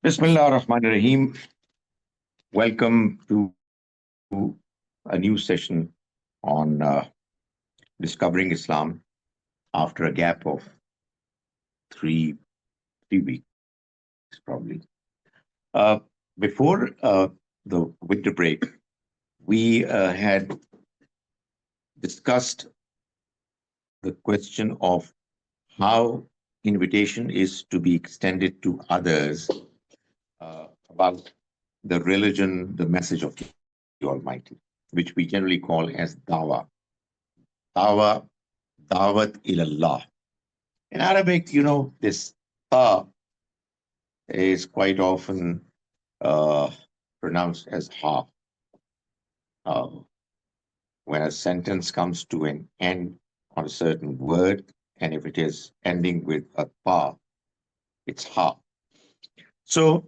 Bismillah ar-Rahman ar-Rahim. Welcome to a new session on discovering Islam after a gap of three three weeks, probably. Uh, before the winter break, we had discussed the question of how invitation is to be extended to others about the religion, the message of the Almighty, which we generally call as dawah. Dawah, dawat ilallah. In Arabic, this ta is quite often uh, pronounced as ha. Uh, when a sentence comes to an end on a certain word, and if it is ending with a pa, it's ha. So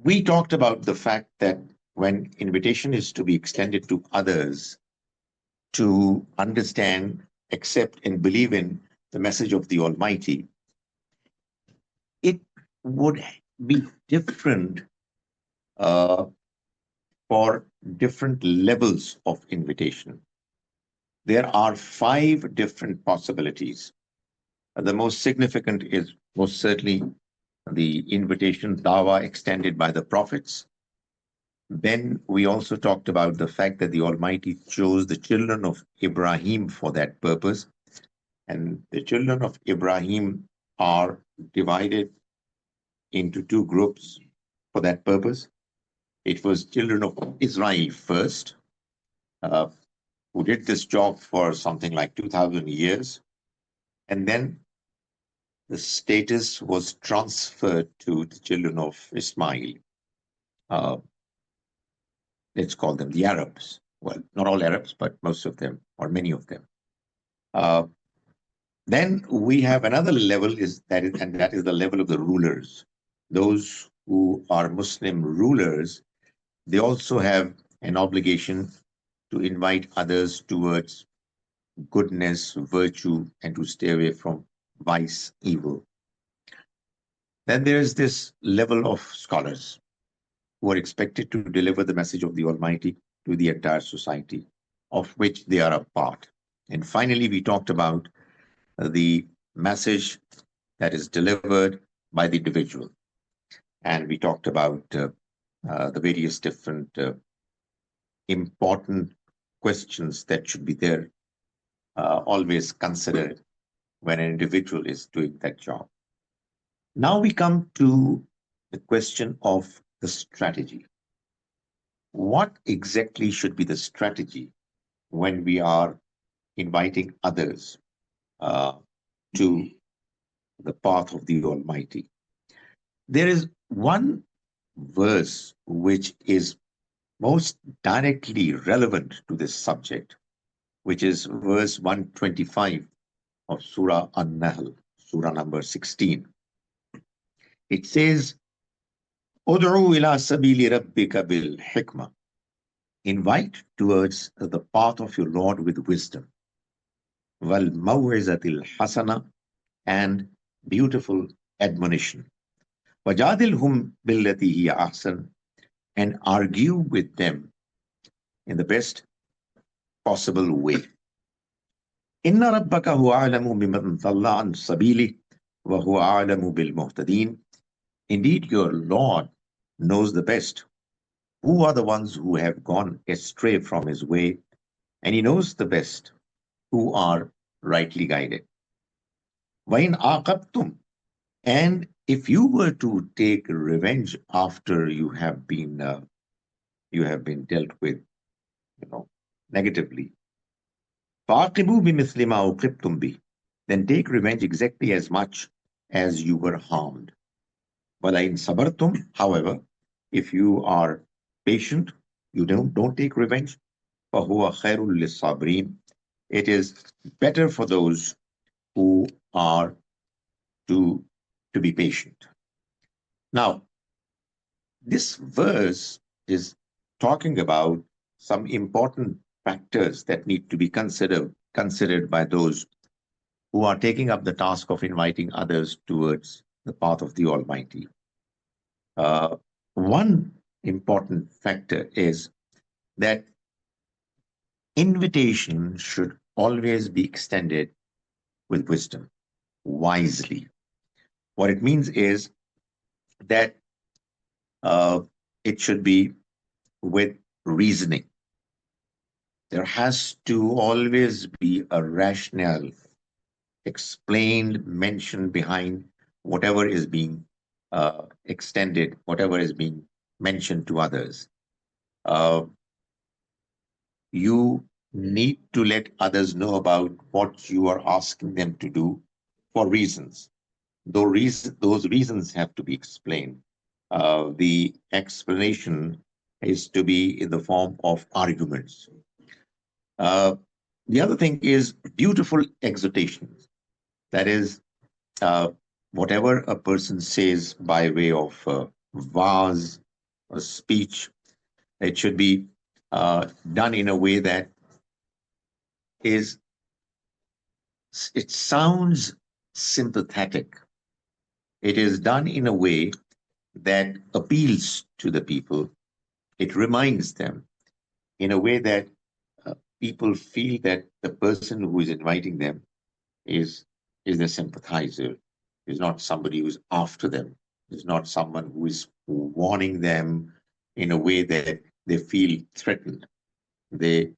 we talked about the fact that when invitation is to be extended to others to understand, accept, and believe in the message of the Almighty, it would be different uh, for different levels of invitation. There are five different possibilities. The most significant is most certainly the invitation, dawah, extended by the prophets. Then we also talked about the fact that the Almighty chose the children of Ibrahim for that purpose. And the children of Ibrahim are divided into two groups for that purpose. It was children of Israel first, uh, who did this job for something like 2,000 years. And then the status was transferred to the children of Ismail. Uh, let's call them the Arabs. Well, not all Arabs, but most of them, or many of them. Uh, then we have another level, and that is the level of the rulers. Those who are Muslim rulers, they also have an obligation to invite others towards goodness, virtue, and to stay away from vice, evil. Then there is this level of scholars who are expected to deliver the message of the Almighty to the entire society, of which they are a part. And finally, we talked about the message that is delivered by the individual. And we talked about the various different important questions that should be there, always considered when an individual is doing that job. Now we come to the question of the strategy. What exactly should be the strategy when we are inviting others uh, to the path of the Almighty? There is one verse which is most directly relevant to this subject, which is verse 125 of Surah An-Nahl, Surah number 16. It says, Ud'u ila sabili rabbika bil hikmah. Invite towards the path of your Lord with wisdom. Wal maw'izatil hasana, and beautiful admonition. Wajadilhum billati hiya ahsan, and argue with them in the best possible way. Inna rabbaka huwa a'lamu biman dhalla an sabili wa huwa a'lamu bil muhtadin. Indeed, your Lord knows the best. Who are the ones who have gone astray from his way? And he knows the best who are rightly guided. Wain aqabtum, and if you were to take revenge after you have been dealt with, negatively, فَعَاقِبُوا بِمِثْلِ مَا عُوقِبْتُمْ بِهِ, then take revenge exactly as much as you were harmed. وَلَئِنْ صَبَرْتُمْ, however, if you are patient, you don't take revenge, فَهُوَ خَيْرٌ لِلصَّابِرِينَ, it is better for those who are to be patient. Now, this verse is talking about some important factors that need to be considered by those who are taking up the task of inviting others towards the path of the Almighty. One important factor is that invitation should always be extended with wisdom, wisely. What it means is that uh, it should be with reasoning. There has to always be a rationale, explained mention behind whatever is being extended, whatever is being mentioned to others. Uh, you need to let others know about what you are asking them to do for reasons. Those reasons have to be explained. The explanation is to be in the form of arguments. Uh, the other thing is beautiful exhortations. That is, uh, whatever a person says by way of vase or speech, it should be done in a way that is, it sounds sympathetic. It is done in a way that appeals to the people. It reminds them in a way that people feel that the person who is inviting them is is a sympathizer, is not somebody who's after them, is not someone who is warning them in a way that they feel threatened. They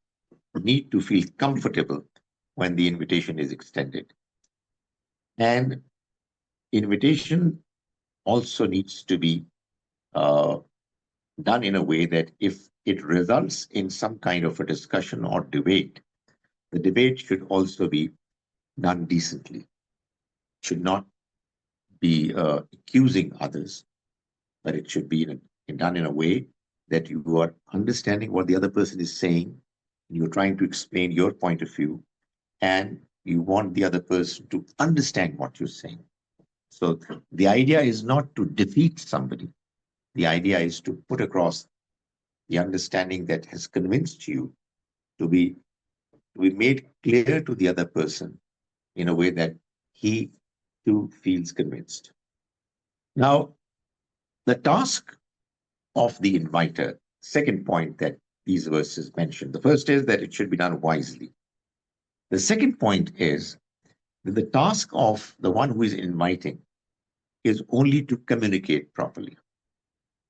need to feel comfortable when the invitation is extended. And invitation also needs to be uh, done in a way that if it results in some kind of a discussion or debate, the debate should also be done decently, should not be accusing others, but it should be done in a way that you are understanding what the other person is saying, you're trying to explain your point of view, and you want the other person to understand what you're saying. So the idea is not to defeat somebody. The idea is to put across the understanding that has convinced you to be to be made clear to the other person in a way that he too feels convinced. Now, the task of the inviter, second point that these verses mention. The first is that it should be done wisely. The second point is that the task of the one who is inviting is only to communicate properly.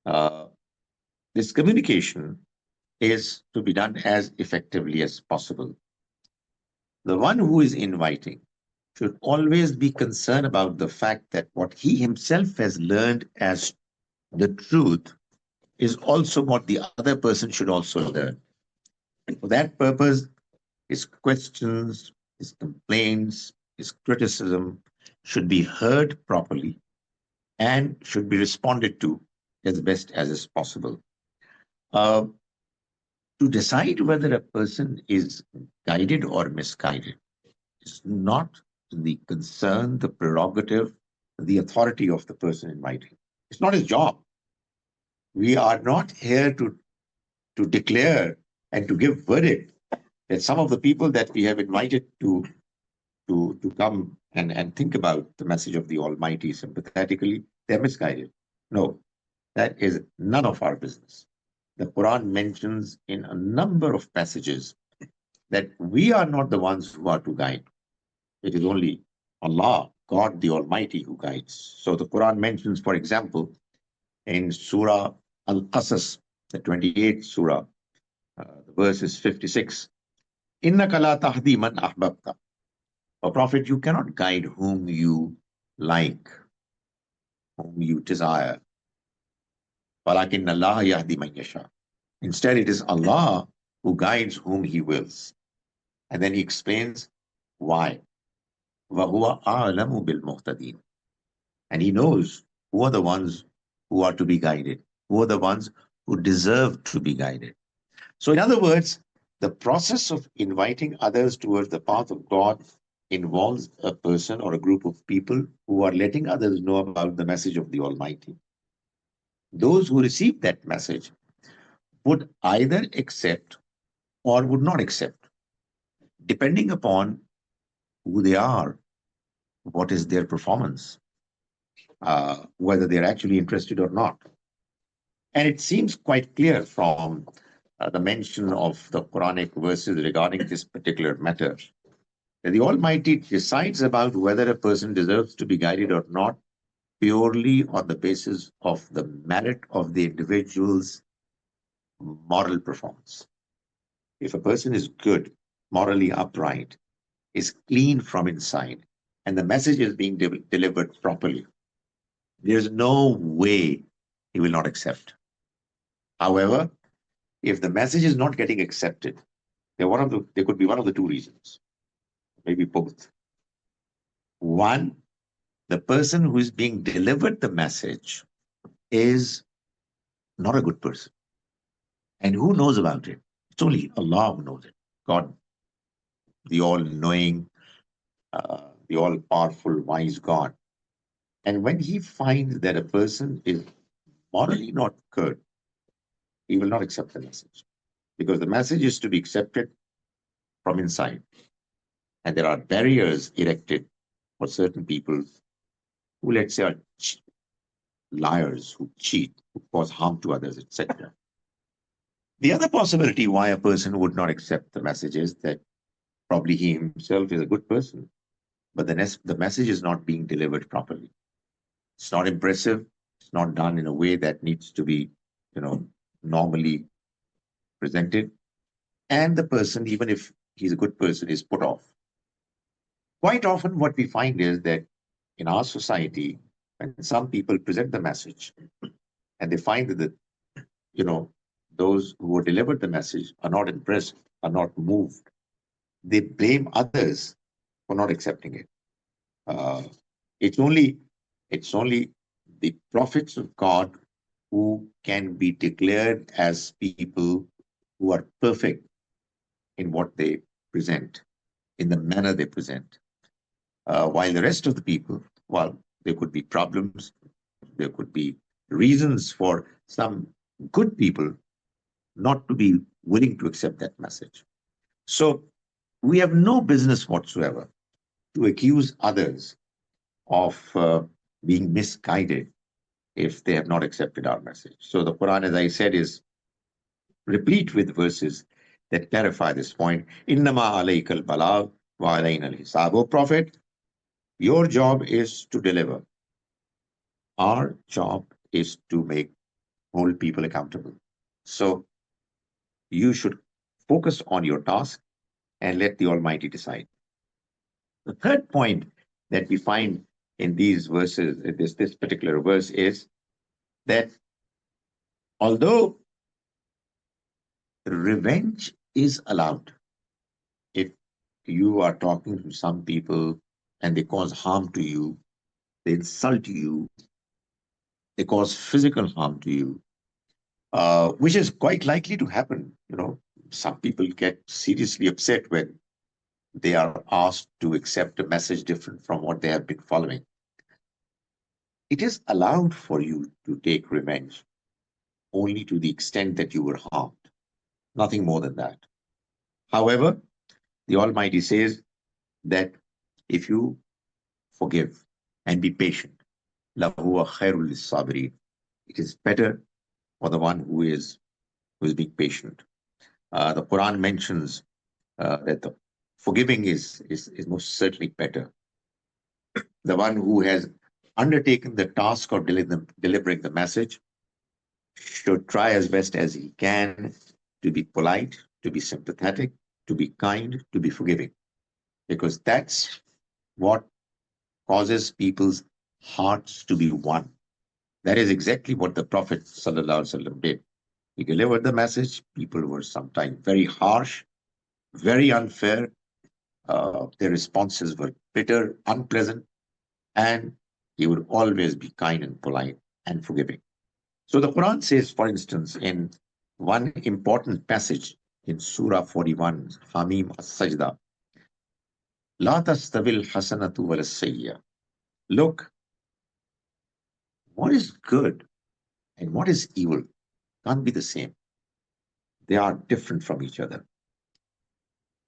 Uh, this communication is to be done as effectively as possible. The one who is inviting should always be concerned about the fact that what he himself has learned as the truth is also what the other person should also learn. For that purpose, his questions, his complaints, his criticism should be heard properly and should be responded to as best as is possible. Uh, to decide whether a person is guided or misguided is not the concern, the prerogative, the authority of the person inviting. It's not his job. We are not here to declare and to give verdict that some of the people that we have invited to come and think about the message of the Almighty sympathetically, they're misguided. No, that is none of our business. The Quran mentions in a number of passages that we are not the ones who are to guide. It is only Allah, God the Almighty, who guides. So the Quran mentions, for example, in Surah Al-Qasas, the 28th Surah, the verse is 56. Innaka la tahdi man ahbabta. O Prophet, you cannot guide whom you like, whom you desire. Walakin Allah yahdi man yasha. Instead, it is Allah who guides whom He wills. And then He explains why. وَهُوَ أَعْلَمُ بِالْمُهْتَدِينَ. And He knows who are the ones who are to be guided, who are the ones who deserve to be guided. So, in other words, the process of inviting others towards the path of God involves a person or a group of people who are letting others know about the message of the Almighty. Those who receive that message would either accept or would not accept, depending upon who they are, what is their performance. whether they're actually interested or not. And it seems quite clear from the mention of the Quranic verses regarding this particular matter that the Almighty decides about whether a person deserves to be guided or not purely on the basis of the merit of the individual's moral performance. If a person is good, morally upright, is clean from inside, and the message is being delivered properly, there's no way he will not accept. However, if the message is not getting accepted, there could be one of the two reasons, maybe both. One, the person who is being delivered the message is not a good person. And who knows about it? It's only Allah who knows it. God, the all-knowing, the all-powerful, wise God. And when he finds that a person is morally not good, he will not accept the message. Because the message is to be accepted from inside. And there are barriers erected for certain people who, let's say, are liars, who cheat, who cause harm to others, etc. The other possibility why a person would not accept the message is that probably he himself is a good person, but the message is not being delivered properly. It's not impressive. It's not done in a way that needs to be, normally presented. And the person, even if he's a good person, is put off. Quite often, what we find is that in our society, when some people present the message and they find that those who were delivered the message are not impressed, are not moved, they blame others for not accepting it. Uh, it's only the prophets of God who can be declared as people who are perfect in what they present, in the manner they present. While the rest of the people, well, there could be problems, there could be reasons for some good people not to be willing to accept that message. So we have no business whatsoever to accuse others of being misguided if they have not accepted our message. So the Quran, as I said, is replete with verses that clarify this point. Innama alaykal balagh wa alayna al-hisab. O Prophet, your job is to deliver. Our job is to hold people accountable. So you should focus on your task and let the Almighty decide. The third point that we find in these verses, this particular verse, is that although revenge is allowed, if you are talking to some people and they cause harm to you, they insult you, they cause physical harm to you, which is quite likely to happen. Some people get seriously upset when they are asked to accept a message different from what they have been following. It is allowed for you to take revenge only to the extent that you were harmed, nothing more than that. However, the Almighty says that if you forgive and be patient, لَهُوَ خَيْرٌ لِلصَّابِرِينَ, it is better for the one who is being patient. The Quran mentions that the forgiving is most certainly better. The one who has undertaken the task of delivering the message should try as best as he can to be polite, to be sympathetic, to be kind, to be forgiving, because that's what causes people's hearts to be won. That is exactly what the Prophet ﷺ did. He delivered the message. People were sometimes very harsh, very unfair. Their responses were bitter, unpleasant, and he would always be kind and polite and forgiving. So the Quran says, for instance, in one important passage in Surah 41, Hamim as-Sajda, La tastavil hasanatu wal sayya. Look, what is good and what is evil can't be the same. They are different from each other.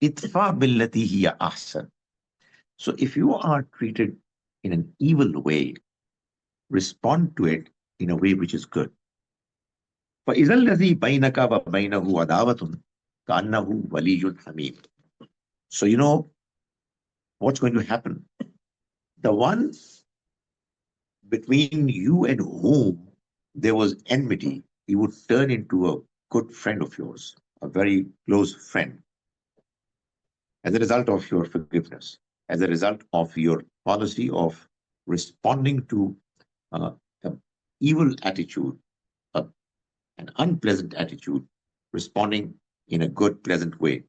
Itfa billati hiya ahsan. So if you are treated in an evil way, respond to it in a way which is good. فَإِذَا الَّذِي بَيْنَكَ وَبَيْنَهُ عَدَاوَةٌ كَأَنَّهُ وَلِيٌّ حَمِيمٌ. So you know what's going to happen. The one between you and whom there was enmity, he would turn into a good friend of yours, a very close friend, as a result of your forgiveness, as a result of your policy of responding to an evil attitude, a, an unpleasant attitude, responding in a good, pleasant way.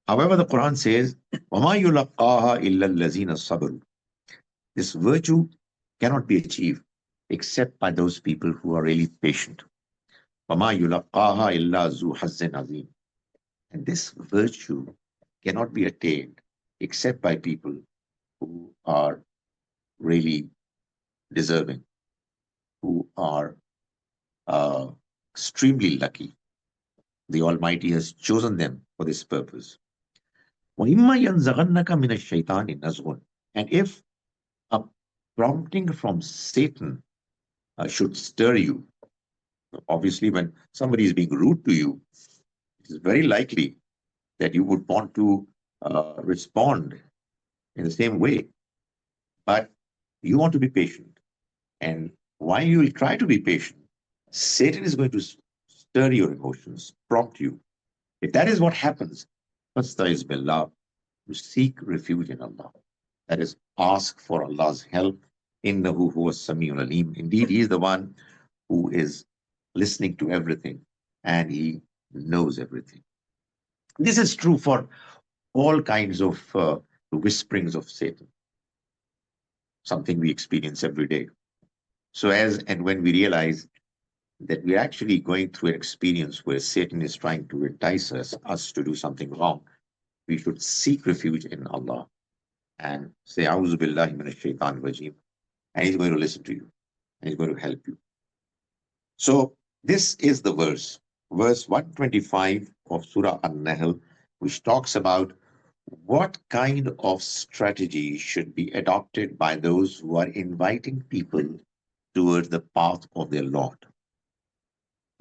However, the Quran says, وَمَا يُلَقَّاهَا إِلَّا الَّذِينَ صَبَرُوا. This virtue cannot be achieved except by those people who are really patient. وَمَا يُلَقَّاهَا إِلَّا ذُو حَظٍّ عَظِيمٍ. And this virtue cannot be attained except by people who are really deserving, who are extremely lucky. The Almighty has chosen them for this purpose. وَإِمَّا يَنزَغَنَّكَ مِنَ الشَّيْطَانِ نَزْغٌ. And if a prompting from Satan should stir you, obviously, when somebody is being rude to you, it is very likely that you would want to respond in the same way. But you want to be patient. And while you will try to be patient, Satan is going to stir your emotions, prompt you. If that is what happens, fastaiz billah, to seek refuge in Allah. That is, ask for Allah's help. Innahu huwa samiul alim. Indeed, He is the one who is listening to everything and He knows everything. This is true for all kinds of whisperings of Satan, something we experience every day. So, as and when we realize that we're actually going through an experience where Satan is trying to entice us to do something wrong, we should seek refuge in Allah and say, A'udhu billahi minash shaitan rajim. And He's going to listen to you and He's going to help you. So, this is the verse 125 of Surah An-Nahl, which talks about what kind of strategy should be adopted by those who are inviting people towards the path of their Lord.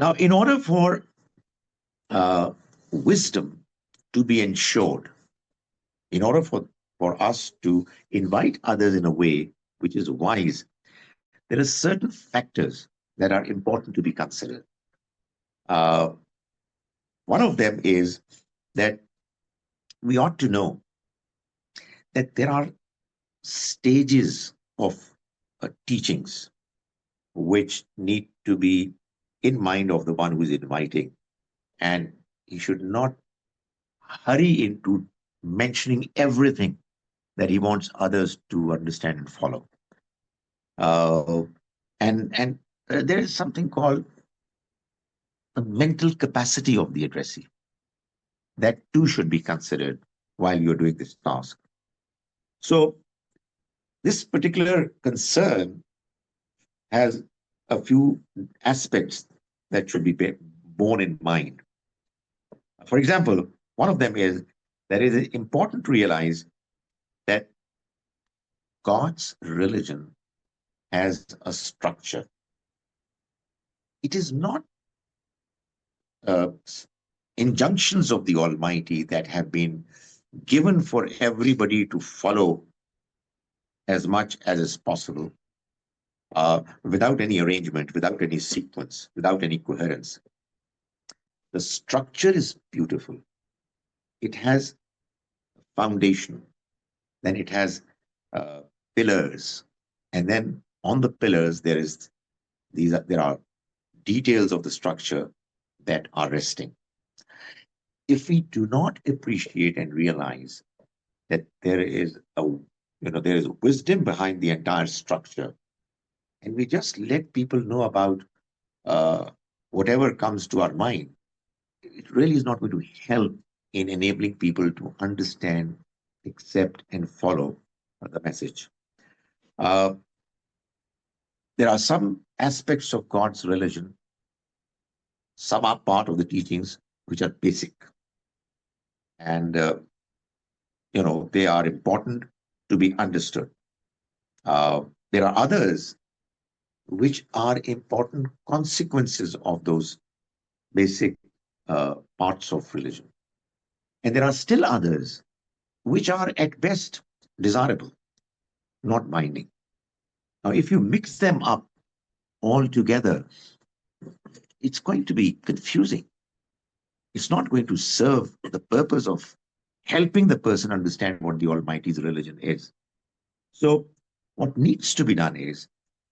Now, in order for wisdom to be ensured, in order for us to invite others in a way which is wise, there are certain factors that are important to be considered. One of them is that we ought to know that there are stages of teachings which need to be in mind of the one who is inviting, and he should not hurry into mentioning everything that he wants others to understand and follow. And there is something called the mental capacity of the addressee. That too should be considered while you're doing this task. So this particular concern has a few aspects that should be borne in mind. For example, one of them is that it is important to realize that God's religion has a structure. It is not injunctions of the Almighty that have been given for everybody to follow as much as is possible, without any arrangement, without any sequence, without any coherence. The structure is beautiful. It has a foundation, then it has pillars, and then on the pillars there are details of the structure that are resting. If we do not appreciate and realize that there is wisdom behind the entire structure, and we just let people know about whatever comes to our mind, it really is not going to help in enabling people to understand, accept, and follow the message. There are some aspects of God's religion, some are part of the teachings which are basic, and they are important to be understood. There are others which are important consequences of those basic parts of religion. And there are still others which are at best desirable, not binding. Now, if you mix them up all together, it's going to be confusing. It's not going to serve the purpose of helping the person understand what the Almighty's religion is. So, what needs to be done is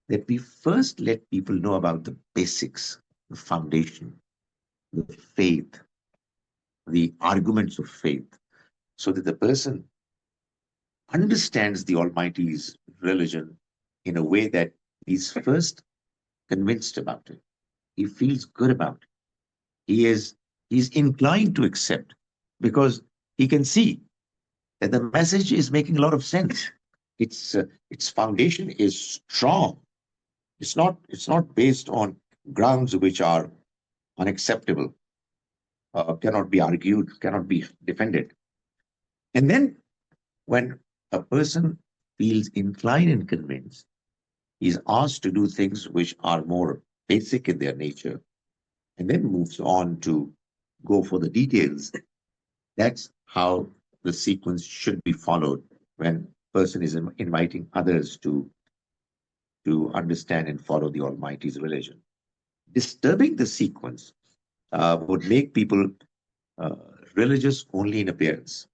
that we first let people know about the basics, the foundation, the faith, the arguments of faith, so that the person understands the Almighty's religion in a way that he's first convinced about it. He feels good about it. He's inclined to accept because he can see that the message is making a lot of sense. Its foundation is strong. It's not based on grounds which are unacceptable, cannot be argued, cannot be defended. And then when a person feels inclined and convinced, he's asked to do things which are more basic in their nature, and then moves on to go for the details. That's how the sequence should be followed when person is inviting others to understand and follow the Almighty's religion. Disturbing the sequence would make people uh, religious only in appearance.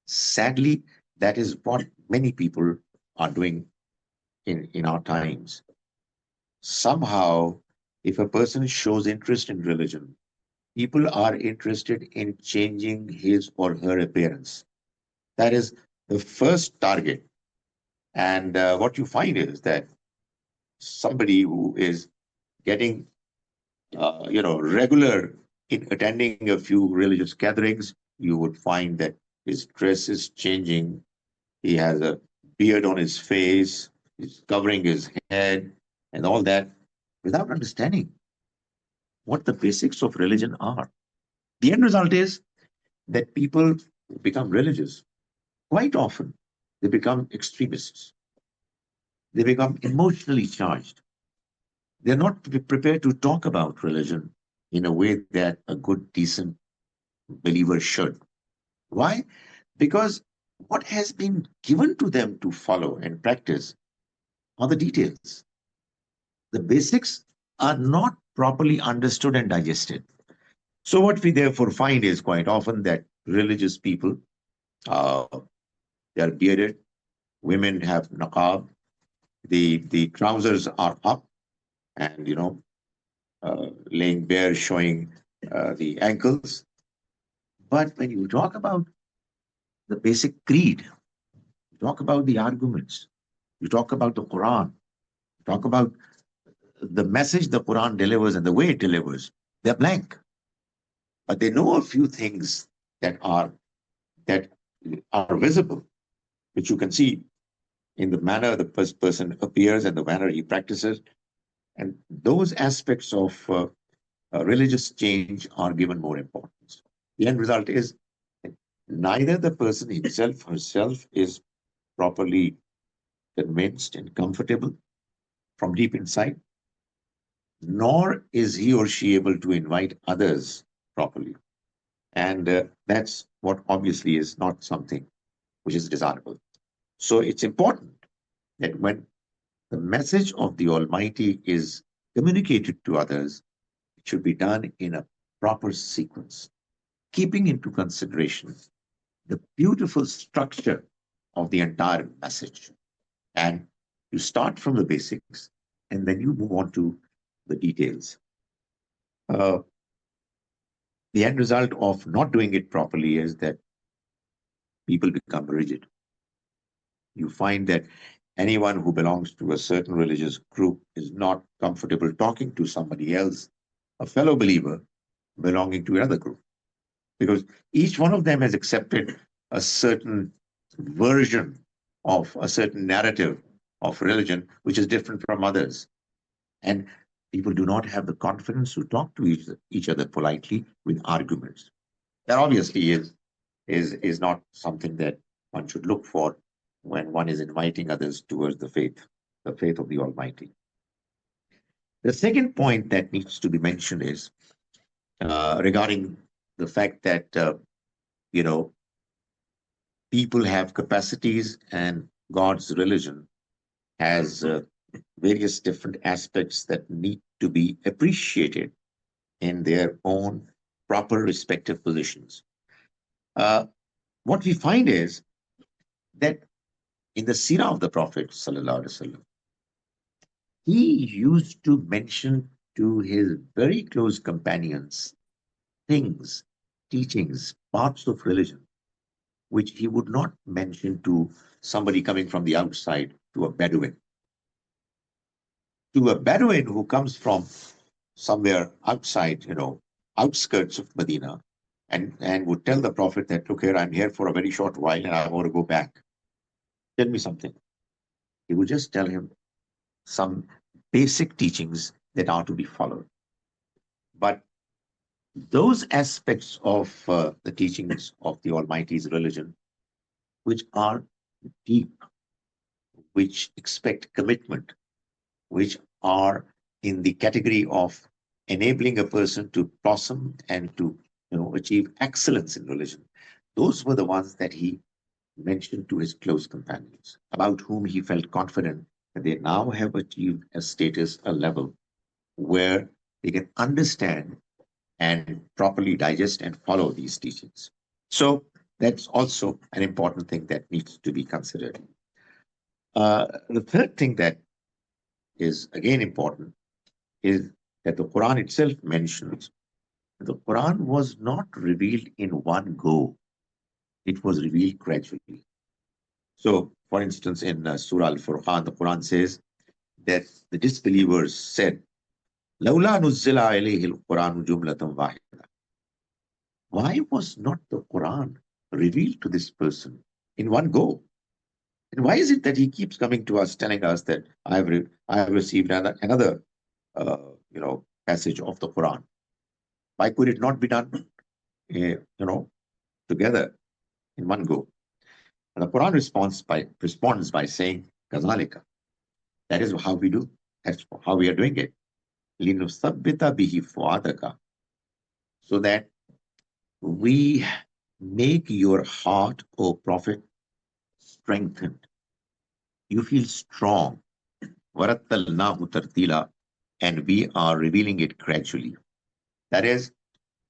Sadly, that is what many people are doing in our times. Somehow, if a person shows interest in religion, people are interested in changing his or her appearance. That is the first target. And what you find is that somebody who is getting, regular in attending a few religious gatherings, you would find that his dress is changing. He has a beard on his face. He's covering his head and all that without understanding what the basics of religion are. The end result is that people become religious. Quite often, they become extremists. They become emotionally charged. They're not prepared to talk about religion in a way that a good, decent believer should. Why? Because what has been given to them to follow and practice are the details. The basics are not properly understood and digested. So, what we therefore find is quite often that religious people, uh, they are bearded, women have niqab, the trousers are up, and laying bare, showing the ankles. But when you talk about the basic creed, you talk about the arguments, you talk about the Quran, you talk about the message the Quran delivers and the way it delivers, they're blank. But they know a few things that are visible, which you can see in the manner the person appears and the manner he practices. And those aspects of religious change are given more importance. The end result is that neither the person himself herself is properly convinced and comfortable from deep inside, nor is he or she able to invite others properly. And that's what obviously is not something which is desirable. So it's important that when the message of the Almighty is communicated to others, it should be done in a proper sequence, keeping into consideration the beautiful structure of the entire message. And you start from the basics and then you move on to the details. Uh, the end result of not doing it properly is that people become rigid. You find that anyone who belongs to a certain religious group is not comfortable talking to somebody else, a fellow believer belonging to another group, because each one of them has accepted a certain version of a certain narrative of religion, which is different from others. And people do not have the confidence to talk to each other politely with arguments. That obviously is not something that one should look for when one is inviting others towards the faith of the Almighty. The second point that needs to be mentioned is regarding the fact that, you know, people have capacities and God's religion has various different aspects that need to be appreciated in their own proper respective positions. Uh, what we find is that in the seerah of the Prophet, sallallahu alaihi wasallam, he used to mention to his very close companions things, teachings, parts of religion, which he would not mention to somebody coming from the outside, to a Bedouin. To a Bedouin who comes from somewhere outside, outskirts of Medina, and would tell the Prophet that, look here, I'm here for a very short while and I want to go back. Tell me something. He would just tell him some basic teachings that are to be followed. But those aspects of the teachings of the Almighty's religion, which are deep, which expect commitment, which are in the category of enabling a person to blossom and to achieve excellence in religion, those were the ones that he mentioned to his close companions, about whom he felt confident that they now have achieved a status, a level where they can understand and properly digest and follow these teachings. So that's also an important thing that needs to be considered. The third thing that is again important is that the Quran itself mentions that the Quran was not revealed in one go. It was revealed gradually. So, for instance, in Surah Al-Furqan, the Quran says that the disbelievers said, لَوْلَا نُزِّلَ عَلَيْهِ الْقُرْآنُ جُمْلَةً وَاحِدَةً. Why was not the Quran revealed to this person in one go? And why is it that he keeps coming to us, telling us that I have received another passage of the Quran? Why could it not be done, together in one go? And the Quran responds by saying, "Kazalika." That is how we do. That's how we are doing it. لِنُثَبِّتَ بِهِ فُؤَادَكَ. So that we make your heart, O Prophet, strengthened. You feel strong. وَرَتَّلْنَاهُ تَرْتِيلًا. And we are revealing it gradually. That is,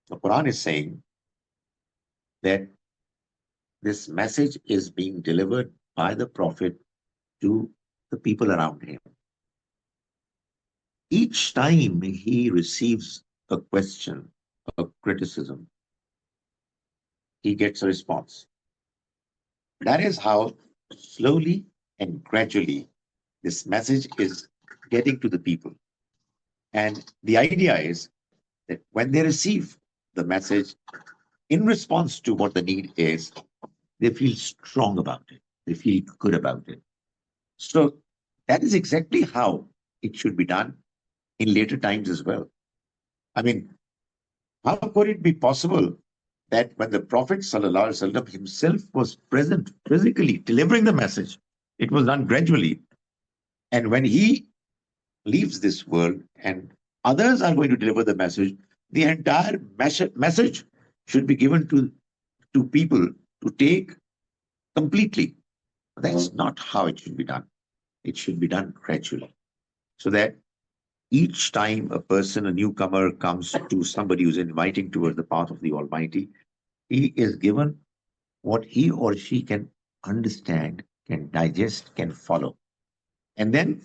the Quran is saying that this message is being delivered by the Prophet to the people around him. Each time he receives a question, a criticism, he gets a response. That is how slowly and gradually this message is getting to the people. And the idea is that when they receive the message in response to what the need is, they feel strong about it. They feel good about it. So that is exactly how it should be done in later times as well. I mean, how could it be possible that when the Prophet ﷺ himself was present physically delivering the message, it was done gradually. And when he leaves this world and others are going to deliver the message, the entire message should be given to people to take completely. That's not how it should be done. It should be done gradually. So that each time a person, a newcomer, comes to somebody who's inviting towards the path of the Almighty, he is given what he or she can understand, can digest, can follow. And then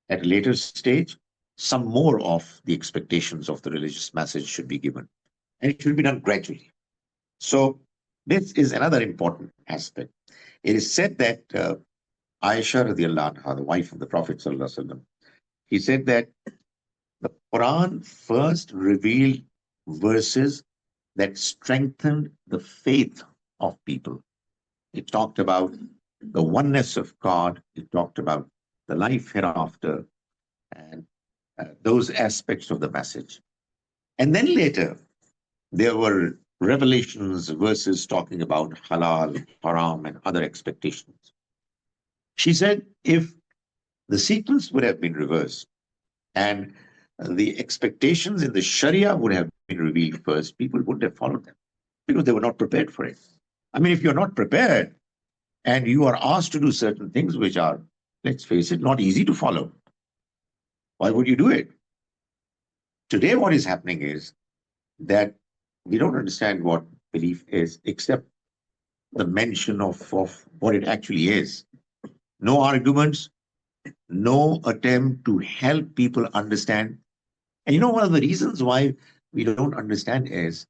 at a later stage, some more of the expectations of the religious message should be given. And it should be done gradually. So this is another important aspect. It is said that Aisha radiallahu anha, the wife of the Prophet sallallahu alaihi wasallam, he said that the Quran first revealed verses that strengthened the faith of people. It talked about the oneness of God. It talked about the life hereafter and those aspects of the message. And then later, there were revelations, verses talking about halal, haram, and other expectations. She said if the sequence would have been reversed, And the expectations in the Sharia would have been revealed first. People wouldn't have followed them because they were not prepared for it. I mean, if you're not prepared and you are asked to do certain things which are, let's face it, not easy to follow, why would you do it? Today, what is happening is that we don't understand what belief is except the mention of what it actually is. No arguments, no attempt to help people understand. And one of the reasons why we don't understand is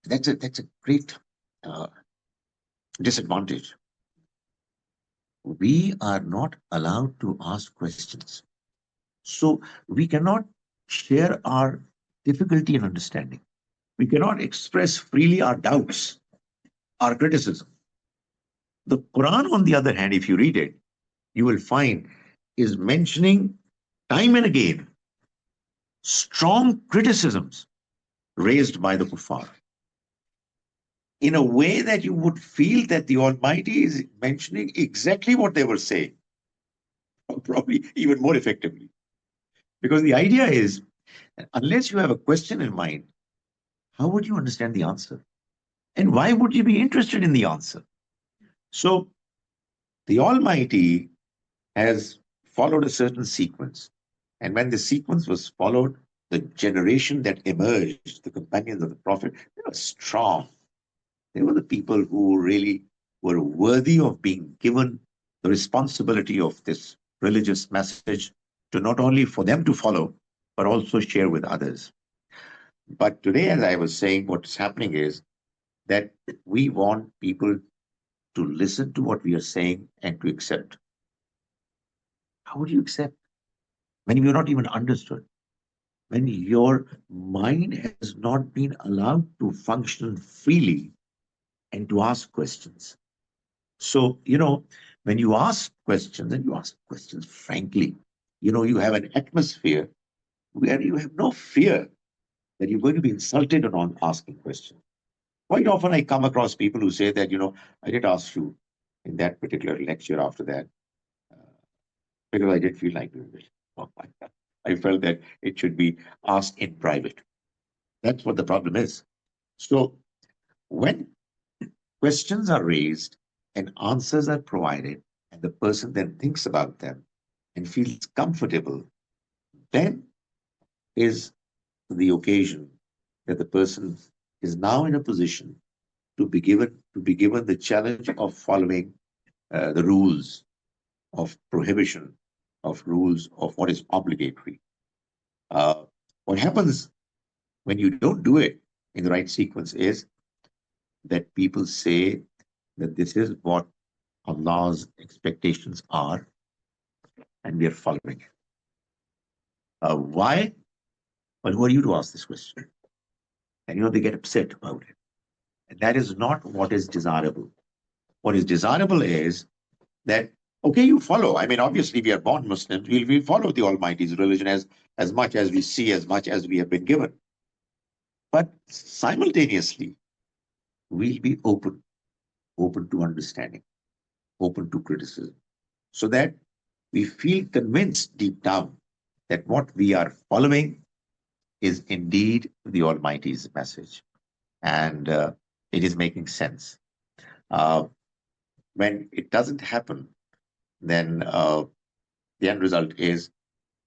that's a great uh, disadvantage. We are not allowed to ask questions. So we cannot share our difficulty in understanding. We cannot express freely our doubts, our criticism. The Quran, on the other hand, if you read it, you will find is mentioning time and again strong criticisms raised by the kuffar in a way that you would feel that the Almighty is mentioning exactly what they were saying, probably even more effectively. Because the idea is, unless you have a question in mind, how would you understand the answer? And why would you be interested in the answer? So the Almighty has followed a certain sequence. And when the sequence was followed, the generation that emerged, the companions of the Prophet, they were strong. They were the people who really were worthy of being given the responsibility of this religious message to not only for them to follow, but also share with others. But today, as I was saying, what's happening is that we want people to listen to what we are saying and to accept. How would you accept when you're not even understood? When your mind has not been allowed to function freely and to ask questions? So, when you ask questions and you ask questions frankly, you have an atmosphere where you have no fear that you're going to be insulted on asking questions. Quite often I come across people who say that, I did ask you in that particular lecture after that because I did feel like doing it. I felt that it should be asked in private. That's what the problem is. So when questions are raised and answers are provided, and the person then thinks about them and feels comfortable, then is the occasion that the person is now in a position to be given the challenge of following the rules of prohibition, of rules of what is obligatory. Uh, what happens when you don't do it in the right sequence is that people say that this is what Allah's expectations are, and we are following it. Why? Well, who are you to ask this question? And they get upset about it. And that is not what is desirable. What is desirable is that, okay, you follow. I mean, obviously, we are born Muslims. We follow the Almighty's religion as much as we see, as much as we have been given. But simultaneously, we'll be open to understanding, open to criticism, so that we feel convinced deep down that what we are following is indeed the Almighty's message, and it is making sense. Uh, when it doesn't happen, then the end result is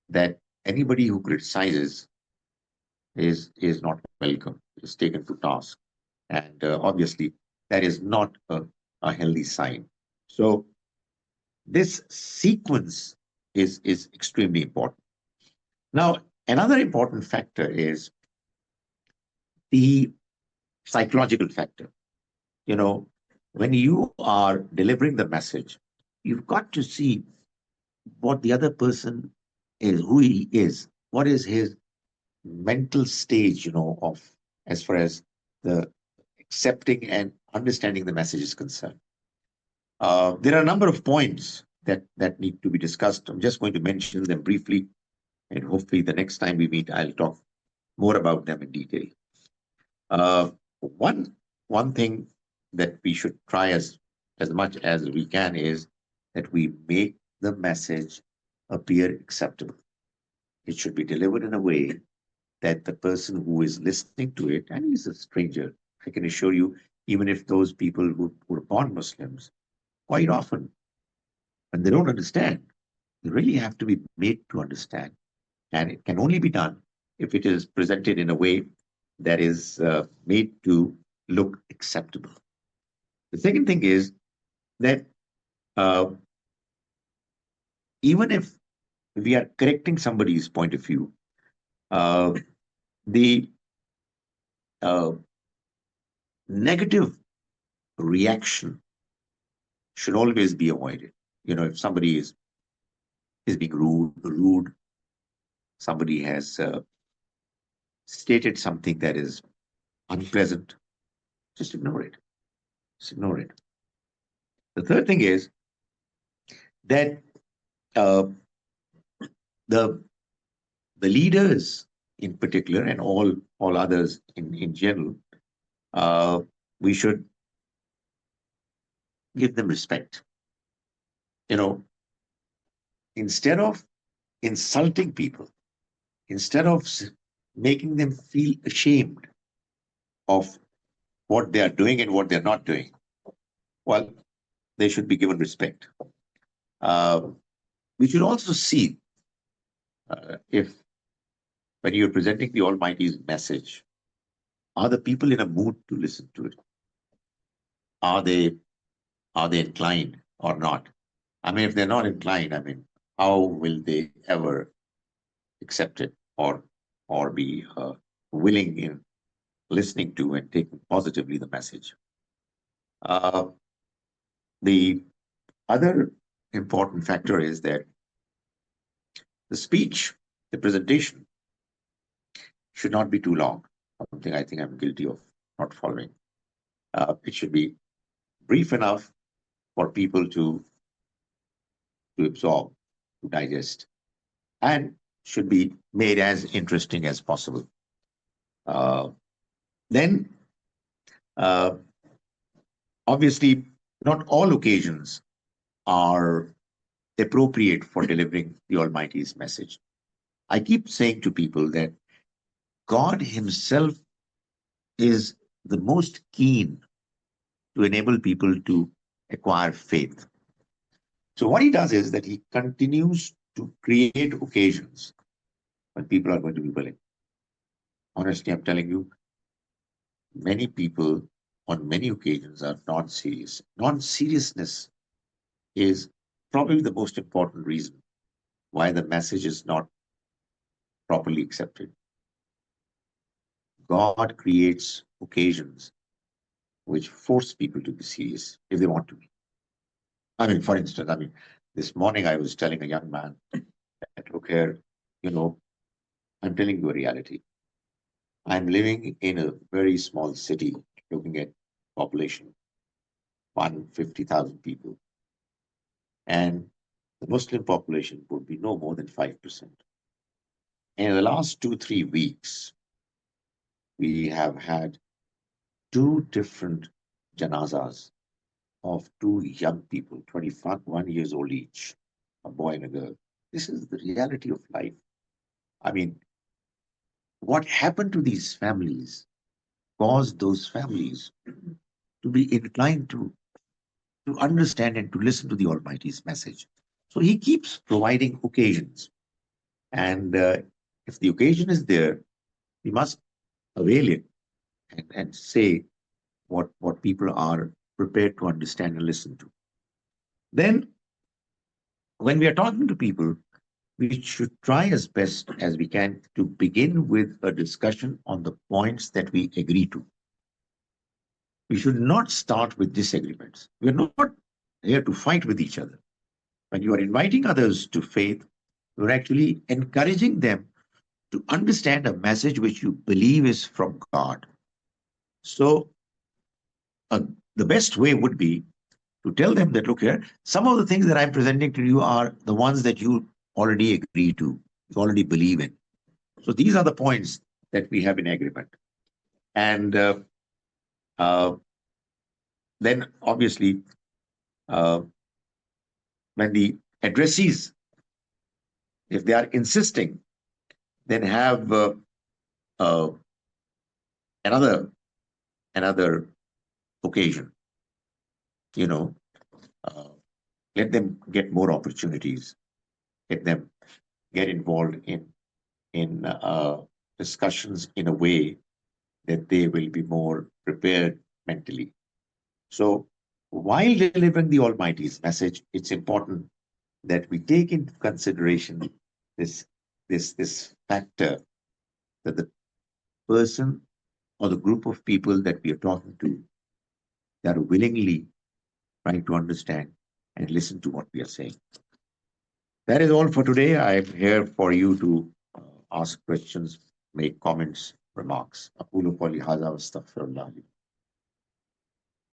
that anybody who criticizes is not welcome, is taken to task, and obviously that is not a healthy sign. So this sequence is extremely important. Now, another important factor is the psychological factor. You know, when you are delivering the message, you've got to see what the other person is, who he is, what is his mental stage, of as far as the accepting and understanding the message is concerned. There are a number of points that need to be discussed. I'm just going to mention them briefly, and hopefully the next time we meet, I'll talk more about them in detail. Uh, one thing that we should try as much as we can is that we make the message appear acceptable. It should be delivered in a way that the person who is listening to it, and he's a stranger, I can assure you, even if those people who were born Muslims, quite often, when they don't understand, they really have to be made to understand. And it can only be done if it is presented in a way that is made to look acceptable. The second thing is that uh, even if we are correcting somebody's point of view, uh, the uh, negative reaction should always be avoided. If somebody is being rude, somebody has stated something that is unpleasant, just ignore it. Just ignore it. The third thing is that uh, the the leaders in particular and all others in general, uh, we should give them respect. You know, instead of insulting people, instead of making them feel ashamed of what they are doing and what they're not doing, well, they should be given respect. Uh, we should also see if when you're presenting the Almighty's message, are the people in a mood to listen to it? Are they inclined or not? I mean, if they're not inclined, I mean, how will they ever accept it or be willing in listening to and taking positively the message? Uh, the other important factor is that the speech, the presentation, should not be too long. Something I think I'm guilty of not following. It should be brief enough for people to absorb, to digest, and should be made as interesting as possible. Uh, then, uh, obviously, not all occasions are appropriate for delivering the Almighty's message. I keep saying to people that God Himself is the most keen to enable people to acquire faith. So, what He does is that He continues to create occasions when people are going to be willing. Honestly, I'm telling you, many people on many occasions are non-serious. Non-seriousness is probably the most important reason why the message is not properly accepted. God creates occasions which force people to be serious if they want to be. I mean, for instance, this morning I was telling a young man that, look here, you know, I'm telling you a reality. I'm living in a very small city, looking at population, 150,000 people. And the Muslim population would be no more than 5%. In the last 2, 3 weeks, we have had two different janazas of two young people, 21 years old each, a boy and a girl. This is the reality of life. I mean, what happened to these families caused those families to be inclined to understand and to listen to the Almighty's message. So He keeps providing occasions. And if the occasion is there, we must avail it and say what people are prepared to understand and listen to. Then, when we are talking to people, we should try as best as we can to begin with a discussion on the points that we agree to. We should not start with disagreements. We are not here to fight with each other. When you are inviting others to faith, you're actually encouraging them to understand a message which you believe is from God. So, the best way would be to tell them that, look here, some of the things that I'm presenting to you are the ones that you already agree to, you already believe in. So these are the points that we have in agreement. And uh, then obviously, uh, when the addressees, if they are insisting then have uh, another another occasion. You know, uh, let them get more opportunities. Let them get involved in discussions in a way that they will be more prepared mentally. So, while delivering the Almighty's message, it's important that we take into consideration this this factor that the person or the group of people that we are talking to, that are willingly trying to understand and listen to what we are saying. That is all for today. I'm here for you to ask questions, make comments, remarks. أقول قولي هذا واستغفر الله لي.